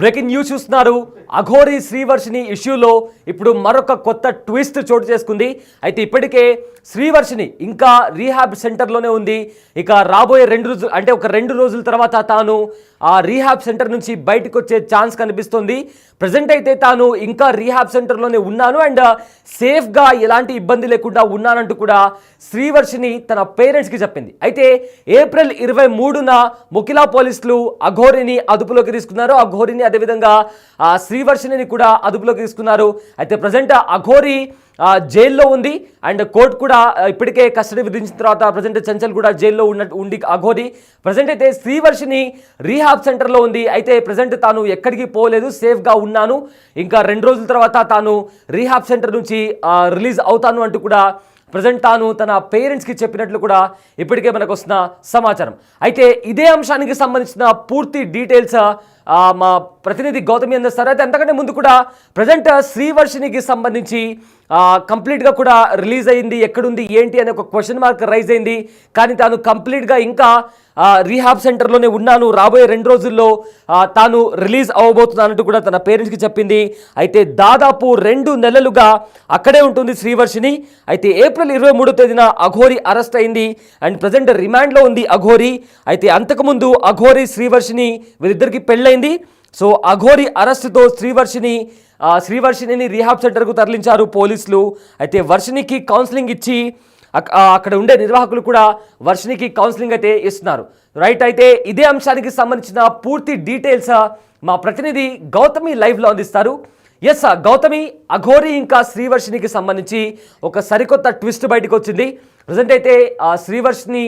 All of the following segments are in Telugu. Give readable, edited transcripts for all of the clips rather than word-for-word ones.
బ్రేకింగ్ న్యూస్ చూస్తున్నారు. అఘోరి శ్రీవర్షిని ఇష్యూలో ఇప్పుడు మరొక కొత్త ట్విస్ట్ చోటు చేసుకుంది. అయితే ఇప్పటికే శ్రీవర్షిని ఇంకా రీహాబ్ సెంటర్లోనే ఉంది. ఇక రాబోయే 2 రోజుల తర్వాత తాను ఆ రీహాబ్ సెంటర్ నుంచి బయటకు వచ్చే ఛాన్స్ కనిపిస్తుంది. ప్రజెంట్ అయితే తాను ఇంకా రీహాబ్ సెంటర్లోనే ఉన్నాను అండ్ సేఫ్గా ఎలాంటి ఇబ్బంది లేకుండా ఉన్నానంటూ కూడా శ్రీవర్షిని తన పేరెంట్స్కి చెప్పింది. అయితే ఏప్రిల్ 23న ముకిలా పోలీసులు అఘోరిని అదుపులోకి తీసుకున్నారు. అఘోరిని అదేవిధంగా శ్రీవర్షిని కూడా అదుపులోకి తీసుకున్నారు. అయితే ప్రజెంట్ అఘోరి జైల్లో ఉంది అండ్ కోర్టు కూడా ఇప్పటికే కస్టడీ విధించిన తర్వాత ప్రజెంట్ చంచల్ కూడా జైల్లో ఉండి అఘోరి ప్రజెంట్ అయితే శ్రీవర్షిని రీహాబ్ సెంటర్లో ఉంది. అయితే ప్రజెంట్ తాను ఎక్కడికి పోలేదు, సేఫ్గా ఉన్నాను, ఇంకా 2 రోజుల తర్వాత తాను రీహాబ్ సెంటర్ నుంచి రిలీజ్ అవుతాను అంటూ కూడా ప్రజెంట్ తాను తన పేరెంట్స్కి చెప్పినట్లు కూడా ఇప్పటికే మనకు వస్తున్న సమాచారం. అయితే ఇదే అంశానికి సంబంధించిన పూర్తి డీటెయిల్స్ మా ప్రతినిధి గౌతమి అందిస్తారు. అయితే అంతకంటే ముందు కూడా ప్రజెంట్ శ్రీవర్షినికి సంబంధించి కంప్లీట్గా కూడా రిలీజ్ అయింది, ఎక్కడుంది ఏంటి అనే ఒక క్వశ్చన్ మార్క్ రైజ్ అయింది. కానీ తాను కంప్లీట్గా ఇంకా రీహాబ్ సెంటర్లోనే ఉన్నాను, రాబోయే 2 రోజుల్లో తాను రిలీజ్ అవ్వబోతున్నానంటూ కూడా తన పేరెంట్స్కి చెప్పింది. అయితే దాదాపు 2 నెలలుగా అక్కడే ఉంటుంది శ్రీవర్షిని. అయితే ఏప్రిల్ 23వ తేదీన అఘోరి అరెస్ట్ అయింది అండ్ ప్రజెంట్ రిమాండ్లో ఉంది అఘోరి. అయితే అంతకుముందు అఘోరి శ్రీవర్షిని వీరిద్దరికి పెళ్ళైంది. సో అఘోరి అరెస్టుతో శ్రీవర్షిని రీహాబ్ సెంటర్కు తరలించారు పోలీసులు. అయితే వర్షినికి కౌన్సిలింగ్ ఇచ్చి అక్కడ ఉండే నిర్వాహకులు కూడా వర్షినికి కౌన్సిలింగ్ అయితే ఇస్తున్నారు. రైట్, అయితే ఇదే అంశానికి సంబంధించిన పూర్తి డీటెయిల్స్ మా ప్రతినిధి గౌతమి లైవ్లో అందిస్తారు. ఎస్ గౌతమి, అఘోరి ఇంకా శ్రీవర్షినికి సంబంధించి ఒక సరికొత్త ట్విస్ట్ బయటకు వచ్చింది. ప్రజెంట్ అయితే శ్రీవర్షిని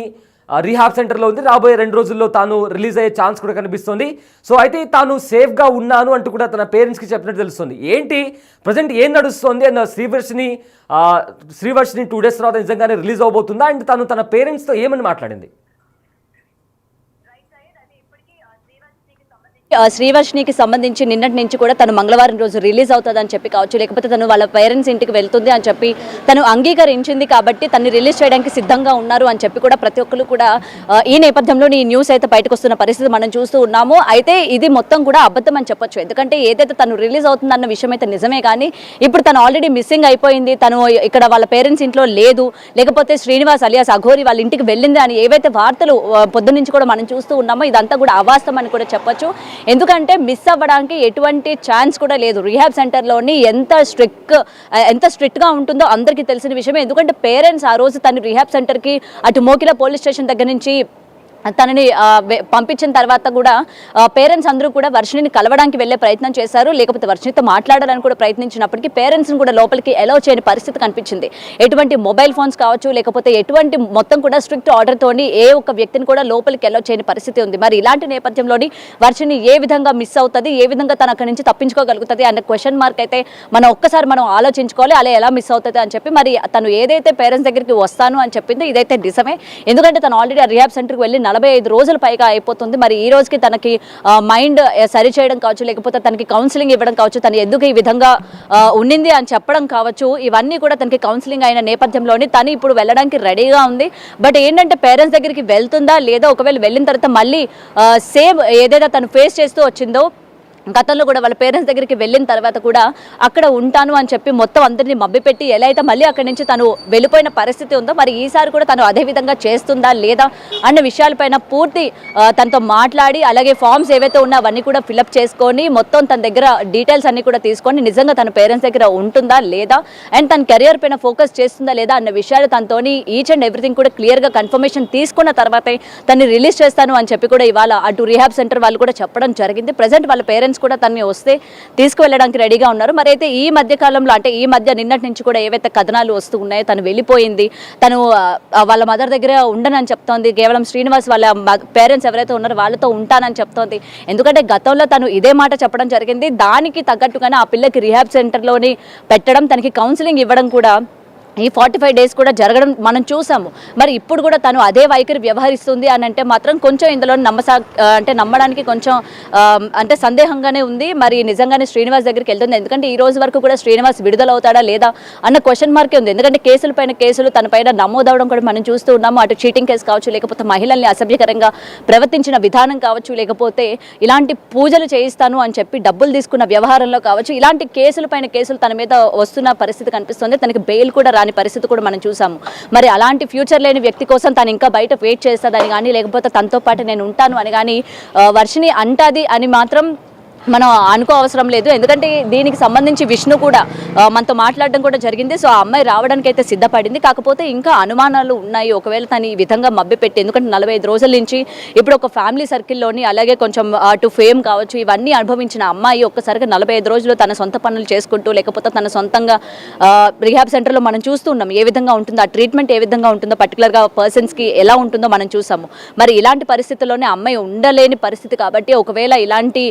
రీహాబ్ సెంటర్లో ఉంది, రాబోయే 2 రోజుల్లో తాను రిలీజ్ అయ్యే ఛాన్స్ కూడా కనిపిస్తుంది. సో అయితే తాను సేఫ్గా ఉన్నాను అంటూ కూడా తన పేరెంట్స్కి చెప్పినట్టు తెలుస్తుంది. ఏంటి ప్రజెంట్ ఏం నడుస్తుంది అండ్ శ్రీవర్షిని 2 డేస్ తర్వాత నిజంగానే రిలీజ్ అవబోతుందా అండ్ తను తన పేరెంట్స్తో ఏమని మాట్లాడింది? శ్రీవర్షినికి సంబంధించి నిన్నటి నుంచి కూడా తను మంగళవారం రోజు రిలీజ్ అవుతుందని చెప్పి కావచ్చు, లేకపోతే తను వాళ్ళ పేరెంట్స్ ఇంటికి వెళ్తుంది అని చెప్పి తను అంగీకరించింది కాబట్టి తను రిలీజ్ చేయడానికి సిద్ధంగా ఉన్నారు అని చెప్పి కూడా ప్రతి ఒక్కరు కూడా ఈ నేపథ్యంలో ఈ న్యూస్ అయితే బయటకు వస్తున్న పరిస్థితి మనం చూస్తూ ఉన్నాము. అయితే ఇది మొత్తం కూడా అబద్ధం అని చెప్పొచ్చు. ఎందుకంటే ఏదైతే తను రిలీజ్ అవుతుందన్న విషయం అయితే నిజమే, కానీ ఇప్పుడు తను ఆల్రెడీ మిస్సింగ్ అయిపోయింది, తను ఇక్కడ వాళ్ళ పేరెంట్స్ ఇంట్లో లేదు, లేకపోతే శ్రీనివాస్ అలియాస్ అఘోరి వాళ్ళ ఇంటికి వెళ్ళింది అని ఏవైతే వార్తలు పొద్దు నుంచి కూడా మనం చూస్తూ ఉన్నామో ఇదంతా కూడా అవాస్తవం అని కూడా చెప్పొచ్చు. ఎందుకంటే మిస్ అవ్వడానికి ఎటువంటి ఛాన్స్ కూడా లేదు. రీహాబ్ సెంటర్లోని ఎంత స్ట్రిక్ట్గా ఉంటుందో అందరికీ తెలిసిన విషయమే. ఎందుకంటే పేరెంట్స్ ఆ రోజు తను రీహాబ్ సెంటర్కి అటు మోకిలా పోలీస్ స్టేషన్ దగ్గర నుంచి తనని పంపించిన తర్వాత కూడా పేరెంట్స్ అందరూ కూడా వర్షిణిని కలవడానికి వెళ్ళే ప్రయత్నం చేశారు, లేకపోతే వర్షిణితో మాట్లాడాలని కూడా ప్రయత్నించినప్పటికీ పేరెంట్స్ని కూడా లోపలికి అలౌ చేయని పరిస్థితి కనిపించింది. ఎటువంటి మొబైల్ ఫోన్స్ కావచ్చు, లేకపోతే ఎటువంటి మొత్తం కూడా స్ట్రిక్ట్ ఆర్డర్తోని ఏ ఒక్క వ్యక్తిని కూడా లోపలికి అలౌ చేయని పరిస్థితి ఉంది. మరి ఇలాంటి నేపథ్యంలోని వర్షిణి ఏ విధంగా మిస్ అవుతుంది, ఏ విధంగా తన అక్కడి నుంచి తప్పించుకోగలుగుతుంది అనే క్వశ్చన్ మార్క్ అయితే మనం ఆలోచించుకోవాలి. అలా ఎలా మిస్ అవుతుంది అని చెప్పి మరి తను ఏదైతే పేరెంట్స్ దగ్గరికి వస్తాను అని చెప్పిందో ఇదైతే నిజమే. ఎందుకంటే తను ఆల్రెడీ రీహాబ్ సెంటర్కి వెళ్ళి 45 రోజుల పైగా అయిపోతుంది. మరి ఈ రోజుకి తనకి మైండ్ సరి చేయడం కావచ్చు, లేకపోతే తనకి కౌన్సిలింగ్ ఇవ్వడం కావచ్చు, తను ఎందుకు ఈ విధంగా ఉండింది అని చెప్పడం కావచ్చు, ఇవన్నీ కూడా తనకి కౌన్సిలింగ్ అయిన నేపథ్యంలోని తను ఇప్పుడు వెళ్ళడానికి రెడీగా ఉంది. బట్ ఏంటంటే పేరెంట్స్ దగ్గరికి వెళ్తుందా లేదా, ఒకవేళ వెళ్ళిన తర్వాత మళ్ళీ సేమ్ ఏదైతే తను ఫేస్ చేస్తూ వచ్చిందో గతంలో కూడా వాళ్ళ పేరెంట్స్ దగ్గరికి వెళ్ళిన తర్వాత కూడా అక్కడ ఉంటాను అని చెప్పి మొత్తం అందరినీ మభ్యపెట్టి ఎలా అయితే మళ్ళీ అక్కడి నుంచి తను వెళ్ళిపోయిన పరిస్థితి ఉందో, మరి ఈసారి కూడా తను అదే విధంగా చేస్తుందా లేదా అన్న విషయాలపైన పూర్తి తనతో మాట్లాడి, అలాగే ఫామ్స్ ఏవైతే ఉన్నా అవన్నీ కూడా ఫిలప్ చేసుకొని మొత్తం తన దగ్గర డీటెయిల్స్ అన్ని కూడా తీసుకొని నిజంగా తన పేరెంట్స్ దగ్గర ఉంటుందా లేదా అండ్ తన కెరియర్ పైన ఫోకస్ చేస్తుందా లేదా అన్న విషయాలు తనతోని ఈచ్ అండ్ ఎవ్రీథింగ్ కూడా క్లియర్గా కన్ఫర్మేషన్ తీసుకున్న తర్వాతే తను రిలీజ్ చేస్తాను అని చెప్పి కూడా ఇవాళ అటు రీహాబ్ సెంటర్ వాళ్ళు కూడా చెప్పడం జరిగింది. ప్రజెంట్ వాళ్ళ పేరెంట్స్ కూడా తనని వస్తే తీసుకువెళ్ళడానికి రెడీగా ఉన్నారు. మరి అయితే ఈ మధ్య కాలంలో అంటే ఈ మధ్య నిన్నటి నుంచి కూడా ఏవైతే కథనాలు వస్తూ ఉన్నాయో, తను వెళ్ళిపోయింది, తను వాళ్ళ మదర్ దగ్గర ఉండనని చెప్తోంది, కేవలం శ్రీనివాస్ వాళ్ళ పేరెంట్స్ ఎవరైతే ఉన్నారో వాళ్ళతో ఉంటానని చెప్తోంది. ఎందుకంటే గతంలో తను ఇదే మాట చెప్పడం జరిగింది. దానికి తగ్గట్టుగానే ఆ పిల్లకి రీహాబ్ సెంటర్లోని పెట్టడం, తనకి కౌన్సిలింగ్ ఇవ్వడం కూడా ఈ 45 డేస్ కూడా జరగడం మనం చూసాము. మరి ఇప్పుడు కూడా తను అదే వైఖరి వ్యవహరిస్తుంది అని అంటే మాత్రం కొంచెం ఇందులో అంటే నమ్మడానికి కొంచెం అంటే సందేహంగానే ఉంది. మరి నిజంగానే శ్రీనివాస్ దగ్గరికి వెళ్తుంది, ఎందుకంటే ఈ రోజు వరకు కూడా శ్రీనివాస్ విడుదలవుతాడా లేదా అన్న క్వశ్చన్ మార్కే ఉంది. ఎందుకంటే కేసుల పైన కేసులు తన పైన నమోదవడం కూడా మనం చూస్తూ ఉన్నాము. అటు చీటింగ్ కేసు కావచ్చు, లేకపోతే మహిళల్ని అసభ్యకరంగా ప్రవర్తించిన విధానం కావచ్చు, లేకపోతే ఇలాంటి పూజలు చేయిస్తాను అని చెప్పి డబ్బులు తీసుకున్న వ్యవహారంలో కావచ్చు, ఇలాంటి కేసుల పైన కేసులు తన మీద వస్తున్న పరిస్థితి కనిపిస్తుంది. తనకి బెయిల్ కూడా రాని పరిస్థితి కూడా మనం చూసాము. మరి అలాంటి ఫ్యూచర్ లేని వ్యక్తి కోసం తను ఇంకా బయట వెయిట్ చేస్తుందని కానీ, లేకపోతే తనతో పాటు నేను ఉంటాను అని కానీ వర్షిని అంటాది అని మాత్రం మనం అనుకో అవసరం లేదు. ఎందుకంటే దీనికి సంబంధించి విష్ణు కూడా మనతో మాట్లాడడం కూడా జరిగింది. సో ఆ అమ్మాయి రావడానికి అయితే సిద్ధపడింది. కాకపోతే ఇంకా అనుమానాలు ఉన్నాయి. ఒకవేళ తను ఈ విధంగా మభ్యపెట్టి, ఎందుకంటే 45 రోజుల నుంచి ఇప్పుడు ఒక ఫ్యామిలీ సర్కిల్లోని, అలాగే కొంచెం అటు ఫేమ్ కావచ్చు, ఇవన్నీ అనుభవించిన అమ్మాయి ఒక్కసారిగా 45 రోజులు తన సొంత పనులు చేసుకుంటూ, లేకపోతే తన సొంతంగా రిహాబ్ సెంటర్లో మనం చూస్తున్నాం ఏ విధంగా ఉంటుందో, ఆ ట్రీట్మెంట్ ఏ విధంగా ఉంటుందో, పర్టికులర్గా పర్సన్స్కి ఎలా ఉంటుందో మనం చూసాము. మరి ఇలాంటి పరిస్థితుల్లోనే అమ్మాయి ఉండలేని పరిస్థితి కాబట్టి, ఒకవేళ ఇలాంటి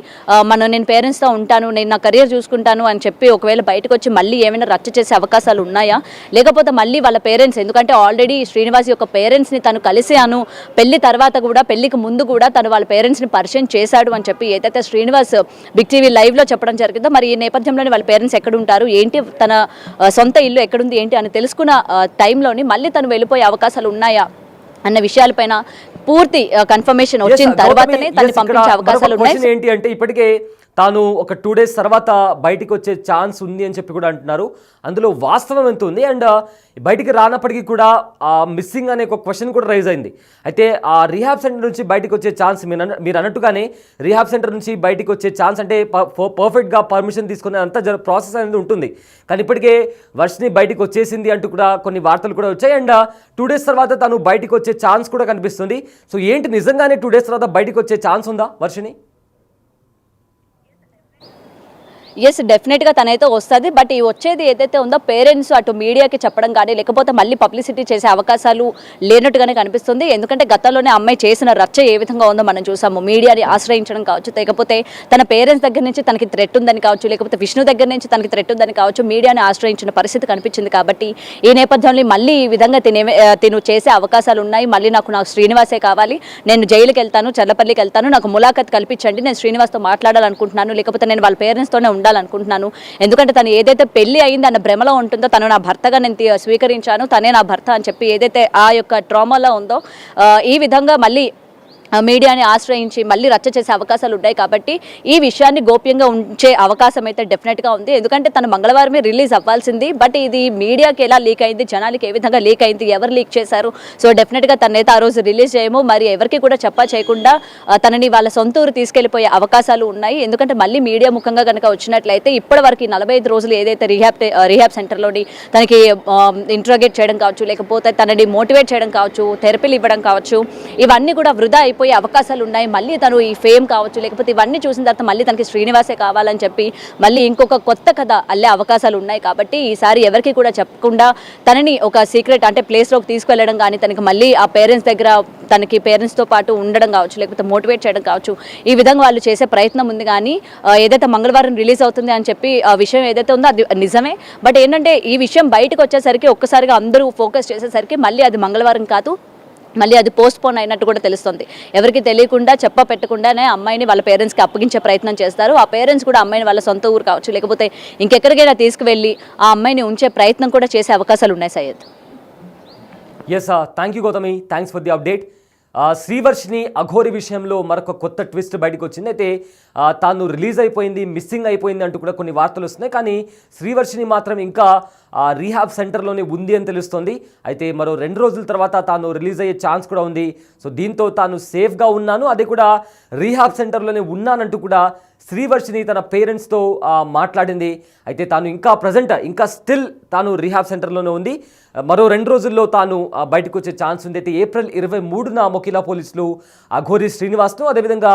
నేను పేరెంట్స్తో ఉంటాను, నేను నా కెరియర్ చూసుకుంటాను అని చెప్పి ఒకవేళ బయటకు వచ్చి మళ్ళీ ఏమైనా రచ్చ చేసే అవకాశాలు ఉన్నాయా, లేకపోతే మళ్ళీ వాళ్ళ పేరెంట్స్, ఎందుకంటే ఆల్రెడీ శ్రీనివాస్ యొక్క పేరెంట్స్ని తను కలిసాను, పెళ్లి తర్వాత కూడా, పెళ్లికి ముందు కూడా తను వాళ్ళ పేరెంట్స్ని పరిచయం చేశాడు అని చెప్పి ఏదైతే శ్రీనివాస్ బిగ్ టీవీ లైవ్లో చెప్పడం జరిగిందో, మరి ఈ నేపథ్యంలోనే వాళ్ళ పేరెంట్స్ ఎక్కడుంటారు ఏంటి, తన సొంత ఇల్లు ఎక్కడుంది ఏంటి అని తెలుసుకున్న టైంలోని మళ్ళీ తను వెళ్ళిపోయే అవకాశాలు ఉన్నాయా అన్న విషయాలపైన పూర్తి కన్ఫర్మేషన్ వచ్చిన తర్వాతనే తనని పంపించే అవకాశాలు ఉన్నాయి. ఏంటి అంటే ఇప్పటికే తాను ఒక 2 days తర్వాత బయటికి వచ్చే ఛాన్స్ ఉంది అని చెప్పి కూడా అంటున్నారు. అందులో వాస్తవం ఎంత ఉంది, అండ్ బయటికి రానప్పటికీ కూడా మిస్సింగ్ అనే ఒక క్వశ్చన్ కూడా రైజ్ అయింది. అయితే ఆ రీహాబ్ సెంటర్ నుంచి బయటికి వచ్చే ఛాన్స్ మీరు అన్నట్టుగానే రీహాబ్ సెంటర్ నుంచి బయటికి వచ్చే ఛాన్స్ అంటే పర్ఫెక్ట్గా పర్మిషన్ తీసుకునే అంత ప్రాసెస్ అనేది ఉంటుంది. కానీ ఇప్పటికే వర్షిని బయటికి వచ్చేసింది అంటూ కూడా కొన్ని వార్తలు కూడా వచ్చాయి. అండ్ 2 days తర్వాత తను బయటికి వచ్చే ఛాన్స్ కూడా కనిపిస్తుంది. సో ఏంటి, నిజంగానే 2 days తర్వాత బయటికి వచ్చే ఛాన్స్ ఉందా వర్షిని? ఎస్, డెఫినెట్గా తనైతే వస్తుంది. బట్ ఈ వచ్చేది ఏదైతే ఉందో పేరెంట్స్ అటు మీడియాకి చెప్పడం కానీ, లేకపోతే మళ్ళీ పబ్లిసిటీ చేసే అవకాశాలు లేనట్టుగానే కనిపిస్తుంది. ఎందుకంటే గతంలోనే అమ్మాయి చేసిన రచ్చ ఏ విధంగా ఉందో మనం చూసాము. మీడియాని ఆశ్రయించడం కావచ్చు, లేకపోతే తన పేరెంట్స్ దగ్గర నుంచి తనకి థ్రెట్ ఉందని కావచ్చు, లేకపోతే విష్ణు దగ్గర నుంచి తనకి థ్రెట్ ఉందని కావచ్చు, మీడియాని ఆశ్రయించిన పరిస్థితి కనిపించింది. కాబట్టి ఈ నేపథ్యంలో మళ్ళీ ఈ విధంగా తిను చేసే అవకాశాలు ఉన్నాయి. మళ్ళీ నాకు శ్రీనివాసే కావాలి, నేను జైలుకి వెళ్తాను, చల్లపల్లికి వెళ్తాను, నాకు ములాఖత్ కల్పించండి, నేను శ్రీనివాస్తో మాట్లాడాలనుకుంటున్నాను, లేకపోతే నేను వాళ్ళ పేరెంట్స్తోనే ఉండాలనుకుంటున్నాను. ఎందుకంటే తను ఏదైతే పెళ్లి అయింది అన్న భ్రమలో ఉంటుందో, తను నా భర్తగా నేను స్వీకరించాను, తనే నా భర్త అని చెప్పి ఏదైతే ఆ యొక్క ట్రామాలో ఉందో, ఈ విధంగా మళ్ళీ మీడియాని ఆశ్రయించి మళ్ళీ రచ్చ చేసే అవకాశాలు ఉన్నాయి. కాబట్టి ఈ విషయాన్ని గోప్యంగా ఉంచే అవకాశం అయితే డెఫినెట్గా ఉంది. ఎందుకంటే తను మంగళవారమే రిలీజ్ అవ్వాల్సింది. బట్ ఇది మీడియాకి ఎలా లీక్ అయింది, జనాలకి ఏ విధంగా లీక్ అయింది, ఎవరు లీక్ చేశారు, సో డెఫినెట్గా తనైతే ఆ రోజు రిలీజ్ చేయము, మరి ఎవరికి కూడా చేయకుండా తనని వాళ్ళ సొంత ఊరు తీసుకెళ్లిపోయే అవకాశాలు ఉన్నాయి. ఎందుకంటే మళ్ళీ మీడియా ముఖంగా కనుక వచ్చినట్లయితే ఇప్పటి వరకు 45 రోజులు ఏదైతే రీహాబ్ సెంటర్లోని తనకి ఇంట్రోగేట్ చేయడం కావచ్చు, లేకపోతే తనని మోటివేట్ చేయడం కావచ్చు, థెరపీలు ఇవ్వడం కావచ్చు, ఇవన్నీ కూడా వృధా పోయే అవకాశాలు ఉన్నాయి. మళ్ళీ తను ఈ ఫేమ్ కావచ్చు, లేకపోతే ఇవన్నీ చూసిన తర్వాత మళ్ళీ తనకి శ్రీనివాసే కావాలని చెప్పి మళ్ళీ ఇంకొక కొత్త కథ అల్లే అవకాశాలు ఉన్నాయి. కాబట్టి ఈసారి ఎవరికి కూడా చెప్పకుండా తనని ఒక సీక్రెట్ అంటే ప్లేస్లోకి తీసుకెళ్లడం కానీ, తనకి మళ్ళీ ఆ పేరెంట్స్ దగ్గర తనకి పేరెంట్స్తో పాటు ఉండడం కావచ్చు, లేకపోతే మోటివేట్ చేయడం కావచ్చు, ఈ విధంగా వాళ్ళు చేసే ప్రయత్నం ఉంది. కానీ ఏదైతే మంగళవారం రిలీజ్ అవుతుంది అని చెప్పి ఆ విషయం ఏదైతే ఉందో అది నిజమే. బట్ ఏంటంటే ఈ విషయం బయటకు వచ్చేసరికి ఒక్కసారిగా అందరూ ఫోకస్ చేసేసరికి మళ్ళీ అది మంగళవారం కాదు, మళ్ళీ అది పోస్ట్ పోన్ అయినట్టు కూడా తెలుస్తుంది. ఎవరికి తెలియకుండా పెట్టకుండానే అమ్మాయిని వాళ్ళ పేరెంట్స్కి అప్పగించే ప్రయత్నం చేస్తారు. ఆ పేరెంట్స్ కూడా అమ్మాయిని వాళ్ళ సొంత ఊరు కావచ్చు, లేకపోతే ఇంకెక్కడికైనా తీసుకువెళ్ళి ఆ అమ్మాయిని ఉంచే ప్రయత్నం కూడా చేసే అవకాశాలు ఉన్నాయి. Syed, yes, thank you Gautami, thanks for the update. Srivarshini Aghori విషయంలో మరొక కొత్త ట్విస్ట్ బయటకు వచ్చింది. అయితే తాను రిలీజ్ అయిపోయింది, మిస్సింగ్ అయిపోయింది అంటూ కూడా కొన్ని వార్తలు వస్తున్నాయి. కానీ శ్రీవర్షిని మాత్రం ఇంకా రీహాబ్ సెంటర్లోనే ఉంది అని తెలుస్తోంది. అయితే మరో 2 రోజుల తర్వాత తాను రిలీజ్ అయ్యే ఛాన్స్ కూడా ఉంది. సో దీంతో తాను సేఫ్గా ఉన్నాను, అదే కూడా రీహాబ్ సెంటర్లోనే ఉన్నానంటూ కూడా శ్రీవర్షిని తన పేరెంట్స్తో మాట్లాడింది. అయితే తాను ఇంకా ప్రజెంట్ ఇంకా స్టిల్ తాను రీహాబ్ సెంటర్లోనే ఉంది. మరో 2 రోజుల్లో తాను బయటకు వచ్చే ఛాన్స్ ఉంది. అయితే ఏప్రిల్ 23న మొకిలా పోలీసులు అఘోరి శ్రీనివాస్ను, అదేవిధంగా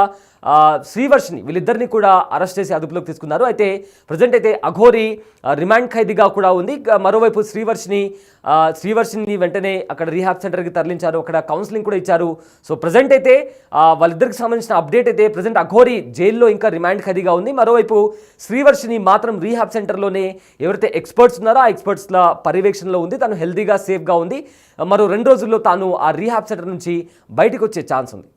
శ్రీవర్షిని వీళ్ళిద్దరిని కూడా అరెస్ట్ చేసి అదుపులోకి తీసుకున్నారు. అయితే ప్రజెంట్ అయితే అఘోరి రిమాండ్ ఖైదీగా కూడా ఉంది. మరోవైపు శ్రీవర్షిని వెంటనే అక్కడ రీహాబ్ సెంటర్కి తరలించారు, అక్కడ కౌన్సిలింగ్ కూడా ఇచ్చారు. సో ప్రజెంట్ అయితే వాళ్ళిద్దరికి సంబంధించిన అప్డేట్ అయితే ప్రజెంట్ అఘోరి జైల్లో ఇంకా రిమాండ్ ఖైదీగా ఉంది. మరోవైపు శ్రీవర్షిని మాత్రం రీహాబ్ సెంటర్లోనే ఎవరైతే ఎక్స్పర్ట్స్ ఉన్నారో ఆ ఎక్స్పర్ట్స్ల పర్యవేక్షణలో ఉంది. తను హెల్తీగా సేఫ్గా ఉంది. మరో 2 రోజుల్లో తాను ఆ రీహాబ్ సెంటర్ నుంచి బయటకు వచ్చే ఛాన్స్ ఉంది.